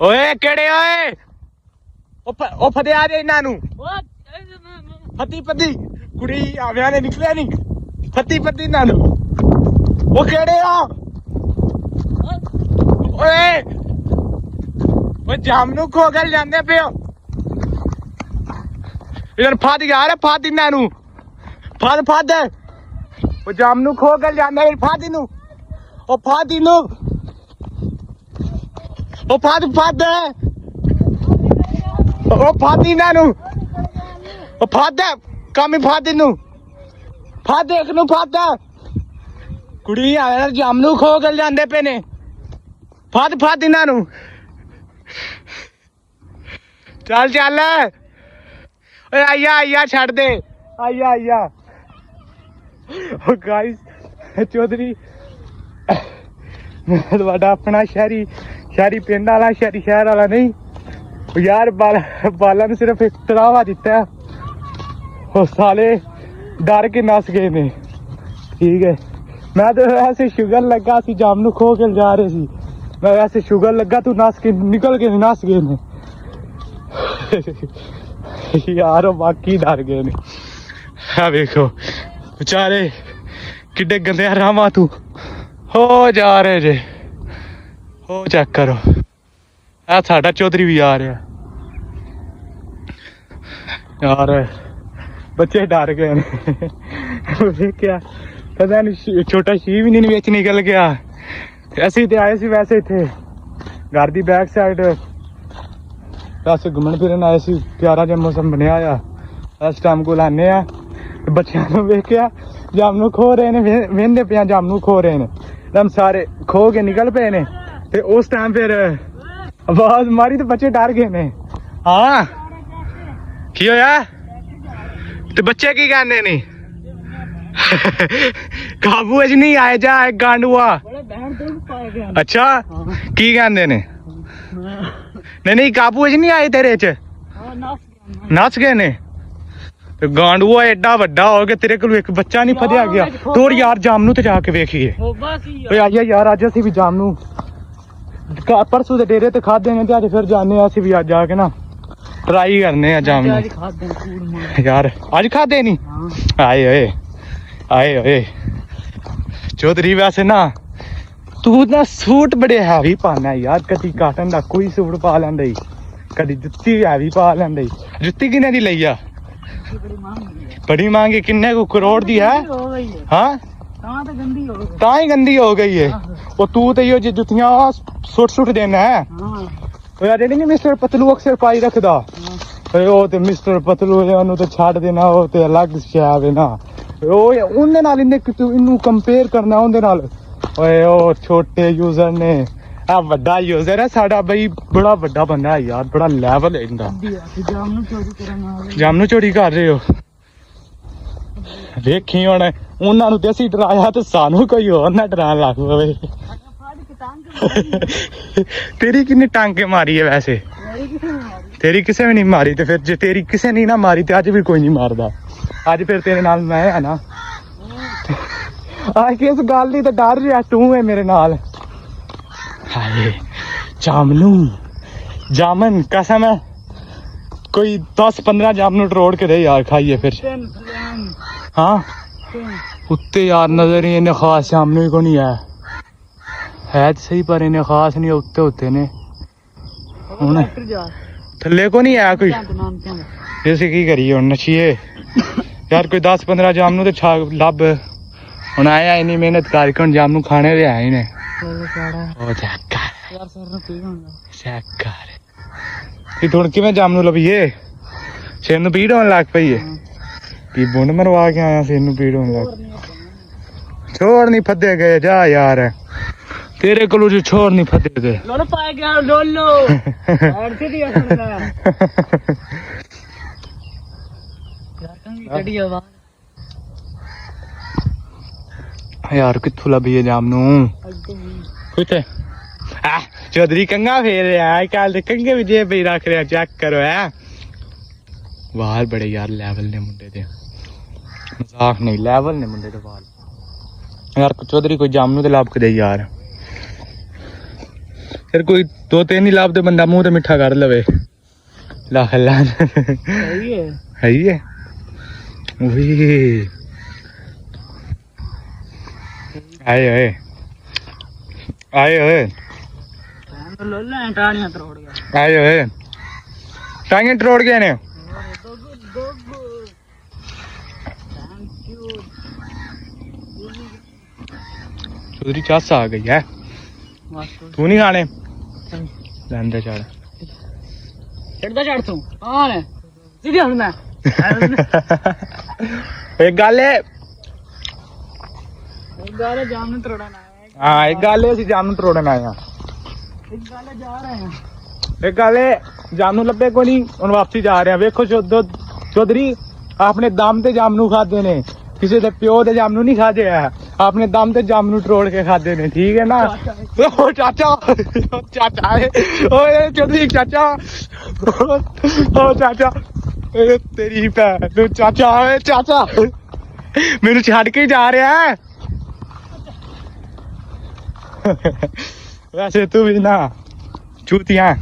ਓਏ ਕਿਹੜੇ ਓਏ ਉਹ ਫਤਿਆ ਦੇ ਇਹਨਾਂ ਨੂੰ ਫੱਤੀ ਪੱਤੀ ਕੁੜੀ ਆਵਿਆਂ ਨੇ ਨਿਕਲਿਆ ਨਹੀਂ ਫੱਤੀ ਪੱਤੀ ਇਹਨਾਂ ਨੂੰ ਉਹ ਕਿਹੜੇ ਆ ਓਏ ਉਹ ਜਾਮ ਨੂੰ ਖੋ ਕੇ ਜਾਂਦੇ ਪਿਓ ਇਹਨਾਂ ਫਾਦ ਯਾਰ ਫਾਦ ਇਹਨਾਂ ਨੂੰ ਫਾਦ ਉਹ ਜਾਮ ਨੂੰ ਖੋ ਕੇ ਜਾਂਦੇ ਫਾਦ ਇਹਨੂੰ ਉਹ ਫਾਦ ਇਹਨੂੰ ਉਹ ਫਾਦ ਉਹ ਫਾਦ ਇਹਨਾਂ ਨੂੰ ਉਹ ਫਾਦ ਕੰਮ ਹੀ ਫਾਦ ਇਹਨੂੰ ਫਾਦ ਦੇਖ ਨੂੰ ਫਾਦ ਕੁੜੀ ਆ ਜਾਮ ਨੂੰ ਖੋ ਕੇ ਜਾਂਦੇ ਪਏ ਨੇ ਫਾਦ ਇਹਨਾਂ ਨੂੰ ਚੱਲ ਓਏ ਆਇਆ ਛੱਡ ਦੇ ਆਇਆ ਉਹ ਗਾਇਸ ਚੌਧਰੀ ਮੈਂ ਤੁਹਾਡਾ ਆਪਣਾ ਸ਼ਹਿਰੀ ਪਿੰਡ ਵਾਲਾ ਸ਼ਹਿਰ ਵਾਲਾ ਨਹੀਂ ਯਾਰ ਬਾਲਾਂ ਨੂੰ ਸਿਰਫ ਇੱਕ ਤਰਾਵਾ ਦਿੱਤਾ ਉਹ ਸਾਲੇ ਡਰ ਕੇ ਨਸ ਗਏ ਨੇ ਠੀਕ ਹੈ ਮੈਂ ਤਾਂ ਵੈਸੇ ਸ਼ੂਗਰ ਲੱਗਾ ਸੀ ਜਾਮ ਨੂੰ ਖੋ ਕੇ ਜਾ ਰਹੇ ਸੀ ਮੈਂ ਵੈਸੇ ਸ਼ੂਗਰ ਲੱਗਾ ਤੂੰ ਨਸ ਕੇ ਨਿਕਲ ਕੇ ਨਸ ਗਏ ਨੇ ਯਾਰ ਉਹ ਬਾਕੀ ਡਰ ਗਏ ਨੇ ਆ ਵੇਖੋ ਵਿਚਾਰੇ ਕਿੱਡੇ ਗੰਦੇ ਰਾਵਾਂ ਤੂੰ ਹੋ ਜਾ ਰਹੇ ਜੇ ਹੋ ਚੈੱਕ ਕਰੋ ਆ ਸਾਡਾ ਚੌਧਰੀ ਵੀ ਆ ਰਿਹਾ ਯਾਰ ਬੱਚੇ ਡਰ ਗਏ ਨੇ ਵੇਖਿਆ ਪਤਾ ਨਹੀਂ ਛੋਟਾ ਸ਼ੀ ਵੀ ਨਹੀਂ ਵਿੱਚ ਨਿਕਲ ਗਿਆ ਅਸੀਂ ਤੇ ਆਏ ਸੀ ਵੈਸੇ ਇੱਥੇ ਘਰ ਦੀ ਬੈਕ ਸਾਈਡ ਵੈਸੇ ਘੁੰਮਣ ਫਿਰਨ ਆਏ ਸੀ ਪਿਆਰਾ ਜਿਹਾ ਮੌਸਮ ਬਣਿਆ ਆ ਇਸ ਟਾਈਮ ਕੋਲ ਆਨੇ ਆ ਬੱਚਿਆਂ ਨੂੰ ਵੇਖਿਆ ਜਾਮ ਨੂੰ ਖੋ ਰਹੇ ਨੇ ਵੇਂਦੇ ਪਿਆ ਜਾਮ ਨੂੰ ਖੋ ਰਹੇ ਨੇ ਦਮ ਸਾਰੇ ਖੋ ਕੇ ਨਿਕਲ ਪਏ ਨੇ ਤੇ ਉਸ ਟਾਈਮ ਫਿਰ ਆਵਾਜ਼ ਮਾਰੀ ਤੇ ਬੱਚੇ ਡਰ ਗਏ ਨੇ ਹਾਂ ਕੀ ਹੋਇਆ ਤੇ ਬੱਚੇ ਕੀ ਕਹਿੰਦੇ ਨੇ ਕਾਬੂ ਵਿੱਚ ਨਹੀਂ ਆਏ ਜਾ ਗਾਂਡੂਆ ਅੱਛਾ ਕੀ ਕਹਿੰਦੇ ਨੇ ਨਹੀਂ ਕਾਬੂ ਵਿੱਚ ਨਹੀਂ ਆਏ ਤੇਰੇ ਚ ਨੱਚ ਗਏ ਨੇ ਗਾਂਡੂਆ ਐਡਾ ਵੱਡਾ ਹੋ ਗਿਆ ਤੇਰੇ ਕੋਲ ਇੱਕ ਬੱਚਾ ਨਹੀਂ ਫੜਿਆ ਗਿਆ ਤੋਰ ਯਾਰ ਜਾਮ ਨੂੰ ਤੇ ਜਾ ਕੇ ਵੇਖੀਏ ਓਏ ਆਈਆ ਯਾਰ ਅੱਜ ਅਸੀਂ ਵੀ ਜਾਮ ਨੂੰ ਪਰਸੋਂ ਦੇ ਡੇਰੇ ਤੇ ਖਾਦੇ ਨੇ ਤੇ ਅੱਜ ਫਿਰ ਜਾਣੇ ਆ ਅਸੀਂ ਵੀ ਅੱਜ ਜਾ ਕੇ ਨਾ ਟਰਾਈ ਕਰਨੇ ਆ ਜਾਮ ਨੂੰ ਯਾਰ ਅੱਜ ਖਾਦੇ ਨਹੀਂ ਆਏ ਓਏ ਚੌਧਰੀ ਵੈਸੇ ਨਾ ਤੂੰ ਨਾ ਸੂਟ ਬੜੇ ਹੈਵੀ ਪਾਣਾ ਯਾਰ ਕਦੀ ਕਾਟਨ ਦਾ ਕੋਈ ਸੂਟ ਪਾ ਲੈਂਦਾ ਕਦੀ ਜੁੱਤੀ ਹੈਵੀ ਪਾ ਲੈਂਦਾ ਜੁੱਤੀ ਕਿੰਨੇ ਦੀ ਲਈ ਆ ਬੜੀ ਮਹਿੰਗੀ ਕਿੰਨੇ ਕੋ ਕਰੋੜ ਦੀ ਹੈ ਹਾਂ ਤਾਂ ਹੀ ਗੰਦੀ ਹੋ ਗਈ ਹੈ ਉਹ ਤੂੰ ਤੇ ਇਹ ਜੁੱਤੀਆਂ ਸੁੱਟ ਦੇਣਾ ਹੈ ਉਹ ਯਾਰ ਜਿਹੜੀ ਮਿਸਟਰ ਪਤਲੂ ਅਕਸਰ ਪਾਈ ਰੱਖਦਾ ਉਹ ਤੇ ਮਿਸਟਰ ਪਤਲੂ ਉਹਨੂੰ ਤੇ ਛੱਡ ਦੇਣਾ ਉਹ ਤੇ ਅਲੱਗ ਸ਼ਾਇ ਨਾ ਉਹ ਉਹਦੇ ਨਾਲ ਇਹਨੂੰ ਕੰਪੇਅਰ ਕਰਨਾ ਉਹਦੇ ਨਾਲ ਓਏ ਉਹ ਛੋਟੇ ਯੂਜ਼ਰ ਨੇ ਆ ਵੱਡਾ ਯੂਜ਼ਰ ਹੈ ਸਾਡਾ ਬਈ ਬੜਾ ਵੱਡਾ ਬੰਦਾ ਹੈ ਯਾਰ ਬੜਾ ਲੈਵਲ ਹੈ ਇਹਦਾ ਜਾਮ ਨੂੰ ਚੋਰੀ ਕਰ ਰਹੇ ਹੋ ਵੇਖੀ ਹੁਣ ਉਹਨਾਂ ਨੂੰ ਤੇ ਅਸੀਂ ਡਰਾਇਆ ਤੇ ਸਾਨੂੰ ਕੋਈ ਹੋਰ ਨਾ ਡਰਾਉਣ ਲੱਗ ਪਵੇ ਤੇਰੀ ਕਿੰਨੀ ਟਾਂਕੇ ਮਾਰੀ ਹੈ ਵੈਸੇ ਤੇਰੀ ਕਿਸੇ ਵੀ ਨਹੀਂ ਮਾਰੀ ਤੇ ਫਿਰ ਜੇ ਤੇਰੀ ਕਿਸੇ ਨੇ ਨਾ ਮਾਰੀ ਤੇ ਅੱਜ ਵੀ ਕੋਈ ਨਹੀਂ ਮਾਰਦਾ ਅੱਜ ਫਿਰ ਤੇਰੇ ਨਾਲ ਮੈਂ ਆ ਨਾ ਆ ਕਿਸ ਗੱਲ ਦੀ ਤਾਂ ਡਰ ਰਿਹਾ ਤੂੰ ਹੈ ਮੇਰੇ ਨਾਲ ਹਾਏ ਜਾਮਨ ਕਸਮ ਹੈ ਕੋਈ 10-15 ਜਾਮਨ ਰੋੜ ਕੇ ਦੇ ਯਾਰ ਖਾਈਏ ਫਿਰ ਹਾਂ ਉੱਤੇ ਯਾਰ ਨਜ਼ਰ ਹੀ ਇੰਨੇ ਖਾਸ ਜਾਮਨ ਕੋ ਨਹੀਂ ਹੈ ਤਾਂ ਸਹੀ ਪਰ ਇੰਨੇ ਖਾਸ ਨਹੀਂ ਉੱਤੇ ਨੇ ਹੁਣ ਥੱਲੇ ਕੋ ਨਹੀਂ ਆਇਆ ਕੋਈ ਅਸੀਂ ਕੀ ਕਰੀਏ ਹੁਣ ਨੱਚੀਏ ਯਾਰ ਕੋਈ 10-15 ਜਾਮ ਨੂੰ ਤੇ ਛਾ ਲੱਭ ਹੁਣ ਆਇਆ ਇੰਨੀ ਮਿਹਨਤ ਕਰਕੇ ਹੁਣ ਜਾਮ ਨੂੰ ਖਾਣੇ ਦੇ ਆਏ ਨੇ ਹੁਣ ਕਿਵੇਂ ਜਾਮ ਨੂੰ ਲੱਭੀਏ ਸਿਰ ਨੂੰ ਪੀੜ ਹੋਣ ਲੱਗ ਪਈ ਹੈ ਕੀ ਬੁੰਡ ਮਰਵਾ ਕੇ ਆਇਆ ਸਿਰ ਨੂੰ ਪੀੜ ਹੋਣ ਲੱਗ ਛੋੜ ਨਹੀਂ ਫੱਦੇ ਗਏ ਜਾ ਯਾਰ ਤੇਰੇ ਕੋਲੋਂ ਜੋ ਛੋੜ ਨਹੀਂ ਫੱਦੇ ਗਏ ਯਾਰ ਕਿੱਥੋਂ ਲੱਭੀਏ ਜਾਮ ਨੂੰ ਕਿੱਥੇ ਚੌਧਰੀ ਕੰਗਾ ਫੇਰ ਰਿਹਾ ਅੱਜ ਕੱਲ ਦੇ ਕੰਗੇ ਵੀ ਜੇਬ ਵਿੱਚ ਰੱਖ ਰਿਹਾ ਚੈੱਕ ਕਰੋ ਵਾਲ ਬੜੇ ਯਾਰ ਲੈਵਲ ਨੇ ਮੁੰਡੇ ਦੇ ਮਜ਼ਾਕ ਨਹੀਂ ਲੈਵਲ ਨੇ ਮੁੰਡੇ ਦੇ ਵਾਲ ਯਾਰ ਚੌਧਰੀ ਕੋਈ ਜਾਮ ਨੂੰ ਤੇ ਲੱਭ ਕੇ ਦੇ ਯਾਰ ਫਿਰ ਕੋਈ ਦੋ ਤਿੰਨ ਹੀ ਲੱਭਦੇ ਬੰਦਾ ਮੂੰਹ ਤੇ ਮਿੱਠਾ ਕਰ ਲਵੇ ਲਾ ਲਾ ਸਹੀ ਹੈ ਹੈ ਹੀ ਹੈ ਓਏ ਆਏ ਓਏ ਆਏ ਓਏ ਤਾਂ ਲੋਲਾ ਟਾਣੀਆਂ ਤਰੋੜ ਗਿਆ ਆਏ ਓਏ ਟਾਂਗੇ ਟਰੋੜ ਗਏ ਨੇ ਥੈਂਕ ਯੂ ਚੌਧਰੀ ਚਾਸ ਆ ਗਈ ਹੈ ਮਾਸਟਰ ਤੂੰ ਨਹੀਂ ਖਾਣੇ ਲੈਂਦੇ ਚੜ ਚੜਦਾ ਤੂੰ ਆ ਲੈ ਸਿੱਧੀ ਹੁਣ ਮੈਂ ਇੱਕ ਗੱਲ ਹੈ ਇੱਕ ਗੱਲ ਜਾਮ ਨੂੰ ਤਰੋੜਨਾ ਹੈ ਹਾਂ ਇੱਕ ਗੱਲ ਹੈ ਅਸੀਂ ਜਾਮ ਨੂੰ ਤਰੋੜਨ ਆਏ ਹਾਂ ਇੱਕ ਗੱਲ ਜਾ ਰਹੇ ਹਾਂ ਇੱਕ ਗੱਲ ਹੈ ਜਾਮ ਨੂੰ ਲੱਭੇ ਕੋਈ ਨਹੀਂ ਹੁਣ ਵਾਪਸੀ ਜਾ ਰਹੇ ਆ ਵੇਖੋ ਚੌਧਰੀ ਆਪਣੇ ਦਮ ਤੇ ਜਾਮਨੂ ਖਾਦੇ ਨੇ ਕਿਸੇ ਦੇ ਪਿਓ ਦੇ ਜਾਮਨੂ ਨਹੀਂ ਖਾਦੇ ਆ ਆਪਣੇ ਦਮ ਤੇ ਜਾਮਨੂ ਟਰੋੜ ਕੇ ਖਾਦੇ ਨੇ ਠੀਕ ਹੈ ਨਾ ਉਹ ਚਾਚਾ ਚਾਚਾ ਓਏ ਚੌਧਰੀ ਚਾਚਾ ਉਹ ਚਾਚਾ ਏ ਤੇਰੀ ਭੈਣ ਨੂੰ ਚਾਚਾ ਓਏ ਚਾਚਾ ਮੈਨੂੰ ਛੱਡ ਕੇ ਜਾ ਰਿਹਾ ਹੈ ਵੈਸੇ ਤੂੰ ਵੀ ਨਾ ਚੂਤੀਆਂ